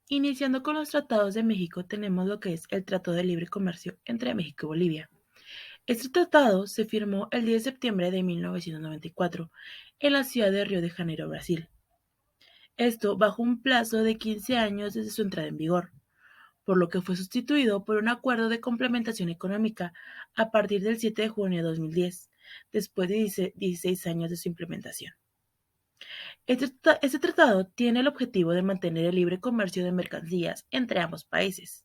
Iniciando con los tratados de México, tenemos lo que es el Tratado de Libre Comercio entre México y Bolivia. Este tratado se firmó el 10 de septiembre de 1994 en la ciudad de Río de Janeiro, Brasil. Esto bajo un plazo de 15 años desde su entrada en vigor, por lo que fue sustituido por un acuerdo de complementación económica a partir del 7 de junio de 2010, después de 16 años de su implementación. Este tratado tiene el objetivo de mantener el libre comercio de mercancías entre ambos países,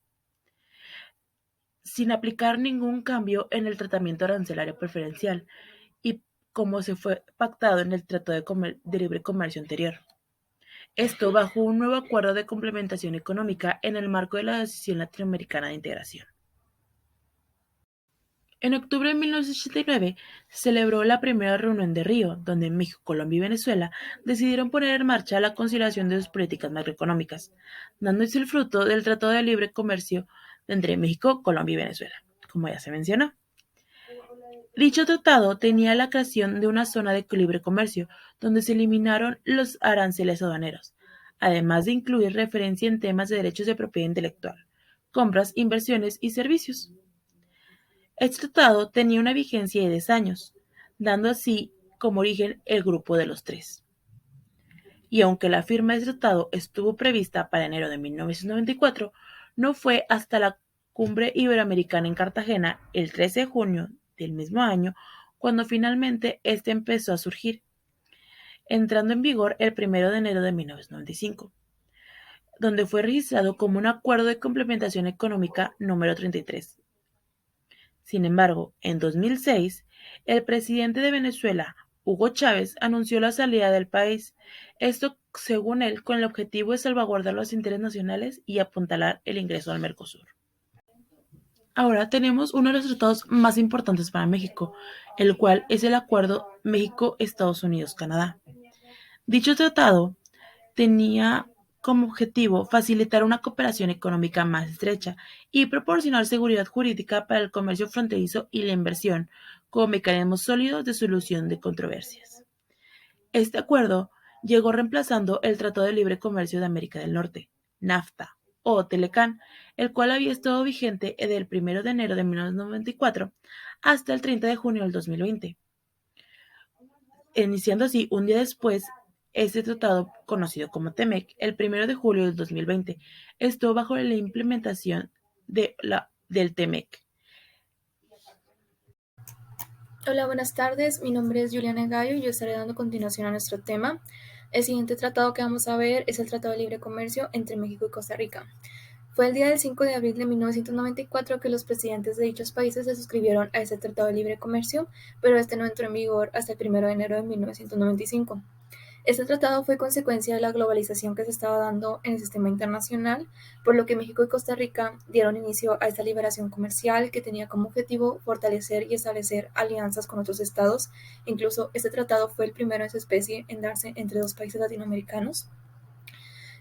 sin aplicar ningún cambio en el tratamiento arancelario preferencial y como se fue pactado en el Tratado de Libre Comercio anterior. Esto bajo un nuevo acuerdo de complementación económica en el marco de la Asociación Latinoamericana de Integración. En octubre de 1989 se celebró la primera reunión de Río, donde México, Colombia y Venezuela decidieron poner en marcha la conciliación de sus políticas macroeconómicas, dándose el fruto del Tratado de Libre Comercio entre México, Colombia y Venezuela, como ya se mencionó. Dicho tratado tenía la creación de una zona de libre comercio, donde se eliminaron los aranceles aduaneros, además de incluir referencia en temas de derechos de propiedad intelectual, compras, inversiones y servicios. Este tratado tenía una vigencia de 10 años, dando así como origen el Grupo de los Tres. Y aunque la firma de este tratado estuvo prevista para enero de 1994, no fue hasta la Cumbre Iberoamericana en Cartagena, el 13 de junio del mismo año, cuando finalmente este empezó a surgir, entrando en vigor el 1 de enero de 1995, donde fue registrado como un Acuerdo de Complementación Económica número 33. Sin embargo, en 2006, el presidente de Venezuela, Hugo Chávez, anunció la salida del país, esto según él con el objetivo de salvaguardar los intereses nacionales y apuntalar el ingreso al Mercosur. Ahora tenemos uno de los tratados más importantes para México, el cual es el Acuerdo México-Estados Unidos-Canadá. Dicho tratado tenía como objetivo facilitar una cooperación económica más estrecha y proporcionar seguridad jurídica para el comercio fronterizo y la inversión como mecanismos sólidos de solución de controversias. Este acuerdo llegó reemplazando el Tratado de Libre Comercio de América del Norte, NAFTA, o Telecán, el cual había estado vigente desde el 1 de enero de 1994 hasta el 30 de junio del 2020, iniciando así un día después este tratado conocido como TEMEC, el 1 de julio del 2020, esto bajo la implementación del TEMEC. Hola, buenas tardes. Mi nombre es Juliana Gallo y yo estaré dando continuación a nuestro tema. El siguiente tratado que vamos a ver es el Tratado de Libre Comercio entre México y Costa Rica. Fue el día del 5 de abril de 1994 que los presidentes de dichos países se suscribieron a ese Tratado de Libre Comercio, pero este no entró en vigor hasta el 1 de enero de 1995. Este tratado fue consecuencia de la globalización que se estaba dando en el sistema internacional, por lo que México y Costa Rica dieron inicio a esta liberación comercial que tenía como objetivo fortalecer y establecer alianzas con otros estados. Incluso este tratado fue el primero en su especie en darse entre dos países latinoamericanos.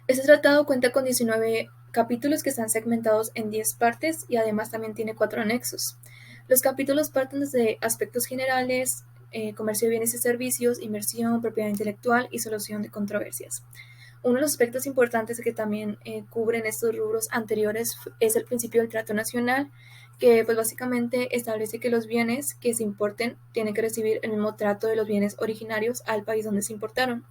Este tratado cuenta con 19 capítulos que están segmentados en 10 partes y además también tiene 4 anexos. Los capítulos parten desde aspectos generales, comercio de bienes y servicios, inversión, propiedad intelectual y solución de controversias. Uno de los aspectos importantes que también cubren estos rubros anteriores es el principio del trato nacional, que pues básicamente establece que los bienes que se importen tienen que recibir el mismo trato de los bienes originarios al país donde se importaron.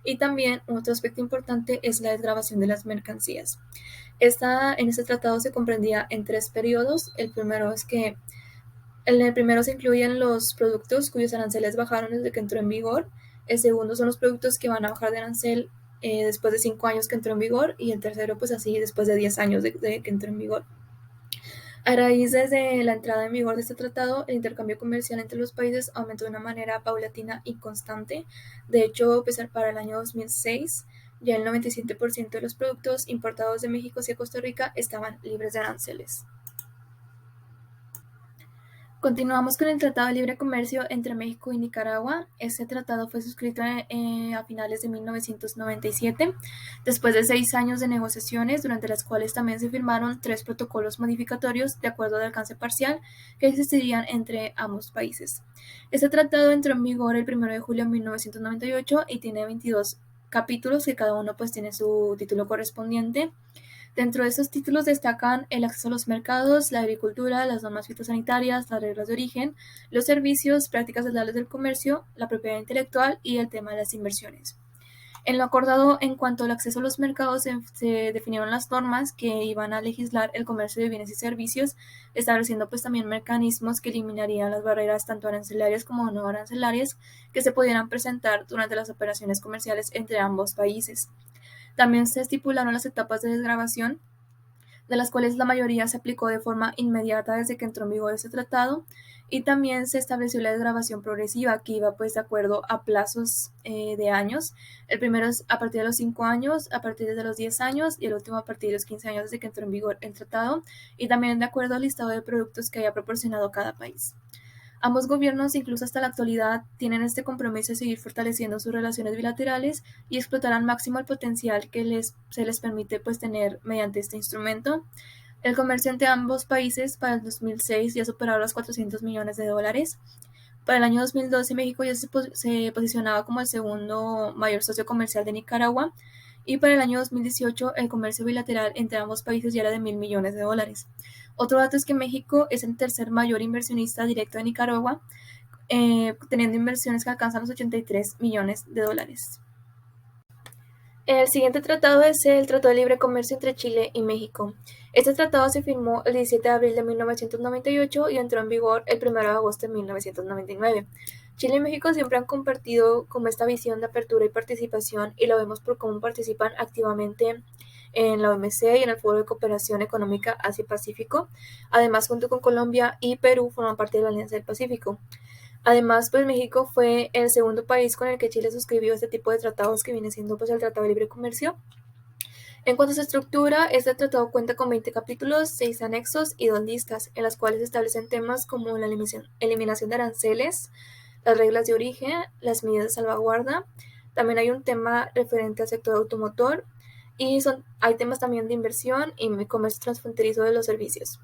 Y también otro aspecto importante es la desgravación de las mercancías. En este tratado se comprendía en 3 periodos. El primero es que en el primero se incluyen los productos cuyos aranceles bajaron desde que entró en vigor. El segundo son los productos que van a bajar de arancel después de 5 años que entró en vigor. Y el tercero, pues así, después de 10 años de que entró en vigor. A raíz desde la entrada en vigor de este tratado, el intercambio comercial entre los países aumentó de una manera paulatina y constante. De hecho, para el año 2006, ya el 97% de los productos importados de México hacia Costa Rica estaban libres de aranceles. Continuamos con el Tratado de Libre Comercio entre México y Nicaragua. Este tratado fue suscrito a finales de 1997, después de 6 años de negociaciones, durante las cuales también se firmaron 3 protocolos modificatorios de acuerdo de alcance parcial que existirían entre ambos países. Este tratado entró en vigor el 1 de julio de 1998 y tiene 22 capítulos que cada uno pues tiene su título correspondiente. Dentro de estos títulos destacan el acceso a los mercados, la agricultura, las normas fitosanitarias, las reglas de origen, los servicios, prácticas legales del comercio, la propiedad intelectual y el tema de las inversiones. En lo acordado en cuanto al acceso a los mercados se definieron las normas que iban a legislar el comercio de bienes y servicios, estableciendo pues también mecanismos que eliminarían las barreras tanto arancelarias como no arancelarias que se pudieran presentar durante las operaciones comerciales entre ambos países. También se estipularon las etapas de desgravación, de las cuales la mayoría se aplicó de forma inmediata desde que entró en vigor ese tratado, y también se estableció la desgravación progresiva que iba pues de acuerdo a plazos de años. El primero es a partir de los 5 años, a partir de los 10 años y el último a partir de los 15 años desde que entró en vigor el tratado, y también de acuerdo al listado de productos que haya proporcionado cada país. Ambos gobiernos, incluso hasta la actualidad, tienen este compromiso de seguir fortaleciendo sus relaciones bilaterales y explotar al máximo el potencial que se les permite pues, tener mediante este instrumento. El comercio entre ambos países para el 2006 ya superaba los 400 millones de dólares. Para el año 2012 México ya se posicionaba como el segundo mayor socio comercial de Nicaragua, y para el año 2018 el comercio bilateral entre ambos países ya era de 1.000 millones de dólares. Otro dato es que México es el tercer mayor inversionista directo de Nicaragua, teniendo inversiones que alcanzan los 83 millones de dólares. El siguiente tratado es el Tratado de Libre Comercio entre Chile y México. Este tratado se firmó el 17 de abril de 1998 y entró en vigor el 1 de agosto de 1999. Chile y México siempre han compartido como esta visión de apertura y participación, y lo vemos por cómo participan activamente en la OMC y en el Foro de Cooperación Económica Asia-Pacífico. Además, junto con Colombia y Perú, forman parte de la Alianza del Pacífico. Además, pues México fue el segundo país con el que Chile suscribió este tipo de tratados, que viene siendo pues el Tratado de Libre Comercio. En cuanto a su estructura, este tratado cuenta con 20 capítulos, 6 anexos y 2 listas, en las cuales se establecen temas como la eliminación de aranceles, las reglas de origen, las medidas de salvaguarda. También hay un tema referente al sector automotor, y hay temas también de inversión y comercio transfronterizo de los servicios.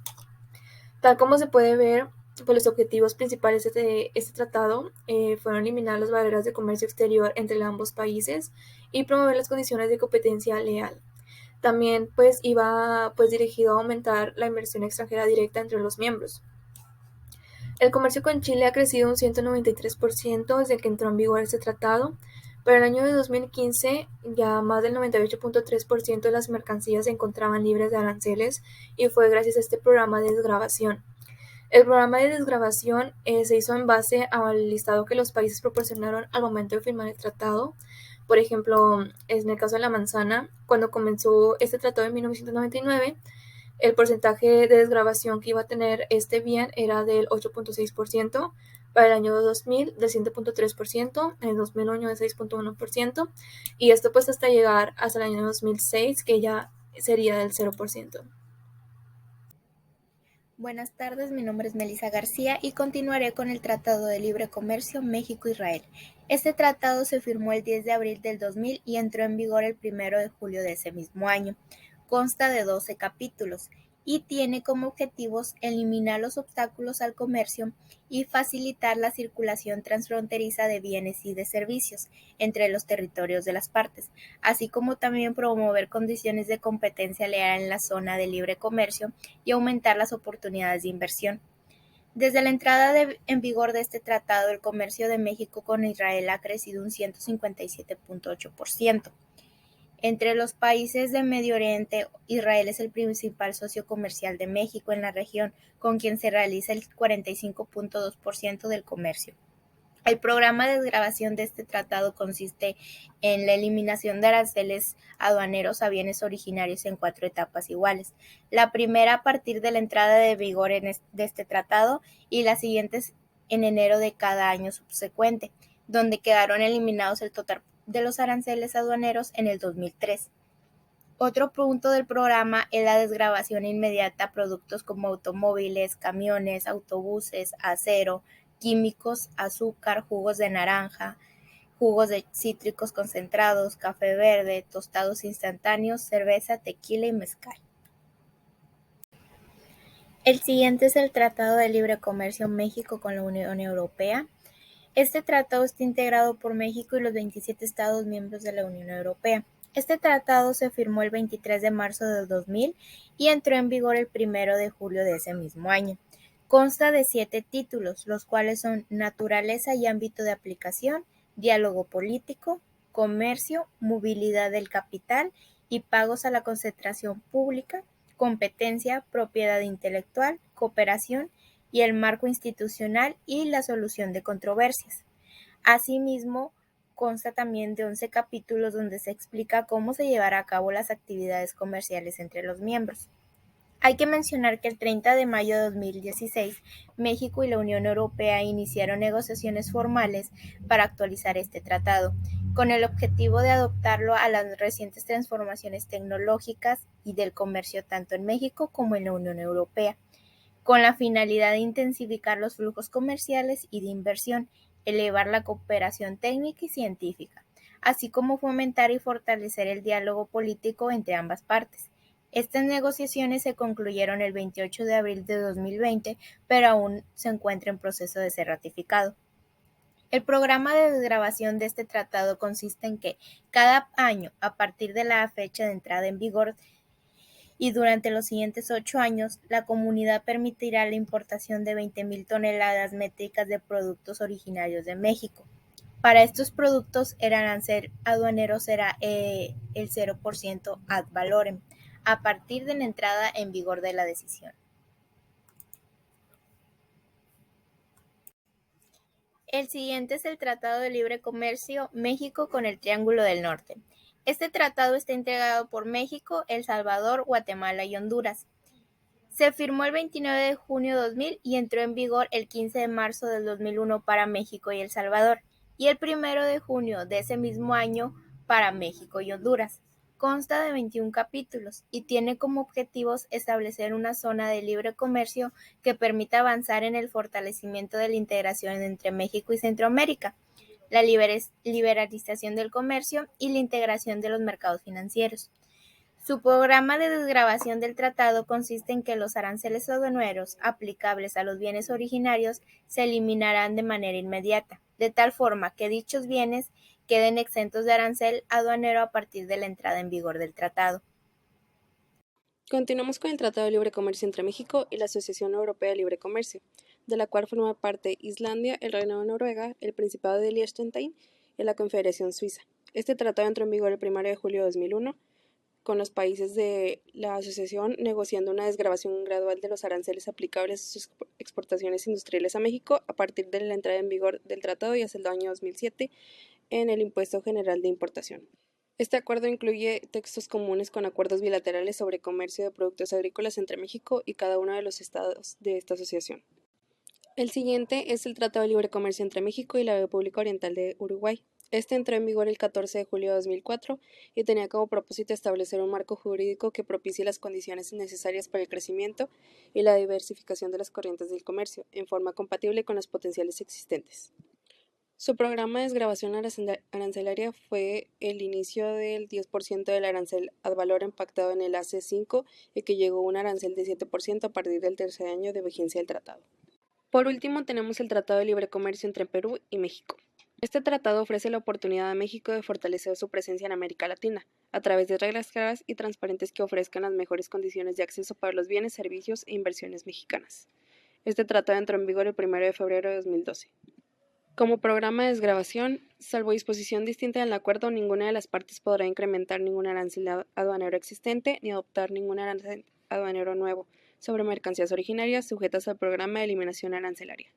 Tal como se puede ver, pues los objetivos principales de este tratado fueron eliminar las barreras de comercio exterior entre ambos países y promover las condiciones de competencia leal. También pues iba pues dirigido a aumentar la inversión extranjera directa entre los miembros. El comercio con Chile ha crecido un 193% desde que entró en vigor este tratado. Para el año de 2015, ya más del 98.3% de las mercancías se encontraban libres de aranceles, y fue gracias a este programa de desgravación. El programa de desgravación se hizo en base al listado que los países proporcionaron al momento de firmar el tratado. Por ejemplo, en el caso de la manzana, cuando comenzó este tratado en 1999, el porcentaje de desgravación que iba a tener este bien era del 8.6%, para el año 2000 del 7.3%, en el 2001 del 6.1%, y esto pues hasta llegar hasta el año 2006, que ya sería del 0%. Buenas tardes, mi nombre es Melissa García y continuaré con el Tratado de Libre Comercio México-Israel. Este tratado se firmó el 10 de abril del 2000 y entró en vigor el 1 de julio de ese mismo año. Consta de 12 capítulos y tiene como objetivos eliminar los obstáculos al comercio y facilitar la circulación transfronteriza de bienes y de servicios entre los territorios de las partes, así como también promover condiciones de competencia leal en la zona de libre comercio y aumentar las oportunidades de inversión. Desde la entrada en vigor de este tratado, el comercio de México con Israel ha crecido un 157.8%. Entre los países de Medio Oriente, Israel es el principal socio comercial de México en la región, con quien se realiza el 45.2% del comercio. El programa de desgravación de este tratado consiste en la eliminación de aranceles aduaneros a bienes originarios en 4 etapas iguales. La primera a partir de la entrada de vigor de este tratado, y las siguientes en enero de cada año subsecuente, donde quedaron eliminados el total de los aranceles aduaneros en el 2003. Otro punto del programa es la desgravación inmediata a productos como automóviles, camiones, autobuses, acero, químicos, azúcar, jugos de naranja, jugos de cítricos concentrados, café verde, tostados instantáneos, cerveza, tequila y mezcal. El siguiente es el Tratado de Libre Comercio México con la Unión Europea. Este tratado está integrado por México y los 27 Estados miembros de la Unión Europea. Este tratado se firmó el 23 de marzo de 2000 y entró en vigor el 1 de julio de ese mismo año. Consta de 7 títulos, los cuales son naturaleza y ámbito de aplicación, diálogo político, comercio, movilidad del capital y pagos a la concentración pública, competencia, propiedad intelectual, cooperación y el marco institucional y la solución de controversias. Asimismo, consta también de 11 capítulos donde se explica cómo se llevará a cabo las actividades comerciales entre los miembros. Hay que mencionar que el 30 de mayo de 2016, México y la Unión Europea iniciaron negociaciones formales para actualizar este tratado, con el objetivo de adaptarlo a las recientes transformaciones tecnológicas y del comercio tanto en México como en la Unión Europea, con la finalidad de intensificar los flujos comerciales y de inversión, elevar la cooperación técnica y científica, así como fomentar y fortalecer el diálogo político entre ambas partes. Estas negociaciones se concluyeron el 28 de abril de 2020, pero aún se encuentra en proceso de ser ratificado. El programa de desgravación de este tratado consiste en que cada año, a partir de la fecha de entrada en vigor y durante los siguientes 8 años, la Comunidad permitirá la importación de 20,000 toneladas métricas de productos originarios de México. Para estos productos, el arancel aduanero será el 0% ad valorem, a partir de la entrada en vigor de la decisión. El siguiente es el Tratado de Libre Comercio México con el Triángulo del Norte. Este tratado está integrado por México, El Salvador, Guatemala y Honduras. Se firmó el 29 de junio de 2000 y entró en vigor el 15 de marzo del 2001 para México y El Salvador, y el 1 de junio de ese mismo año para México y Honduras. Consta de 21 capítulos y tiene como objetivos establecer una zona de libre comercio que permita avanzar en el fortalecimiento de la integración entre México y Centroamérica, la liberalización del comercio y la integración de los mercados financieros. Su programa de desgravación del tratado consiste en que los aranceles aduaneros aplicables a los bienes originarios se eliminarán de manera inmediata, de tal forma que dichos bienes queden exentos de arancel aduanero a partir de la entrada en vigor del tratado. Continuamos con el Tratado de Libre Comercio entre México y la Asociación Europea de Libre Comercio, de la cual forma parte Islandia, el Reino de Noruega, el Principado de Liechtenstein y la Confederación Suiza. Este tratado entró en vigor el 1 de julio de 2001, con los países de la asociación negociando una desgravación gradual de los aranceles aplicables a sus exportaciones industriales a México a partir de la entrada en vigor del tratado y hasta el año 2007 en el Impuesto General de Importación. Este acuerdo incluye textos comunes con acuerdos bilaterales sobre comercio de productos agrícolas entre México y cada uno de los estados de esta asociación. El siguiente es el Tratado de Libre Comercio entre México y la República Oriental de Uruguay. Este entró en vigor el 14 de julio de 2004 y tenía como propósito establecer un marco jurídico que propicie las condiciones necesarias para el crecimiento y la diversificación de las corrientes del comercio, en forma compatible con los potenciales existentes. Su programa de desgravación arancelaria fue el inicio del 10% del arancel ad valorem pactado en el AC5 y que llegó a un arancel de 7% a partir del tercer año de vigencia del tratado. Por último, tenemos el Tratado de Libre Comercio entre Perú y México. Este tratado ofrece la oportunidad a México de fortalecer su presencia en América Latina, a través de reglas claras y transparentes que ofrezcan las mejores condiciones de acceso para los bienes, servicios e inversiones mexicanas. Este tratado entró en vigor el 1 de febrero de 2012. Como programa de desgravación, salvo disposición distinta en el acuerdo, ninguna de las partes podrá incrementar ningún arancel aduanero existente ni adoptar ningún arancel aduanero nuevo sobre mercancías originarias sujetas al programa de eliminación arancelaria.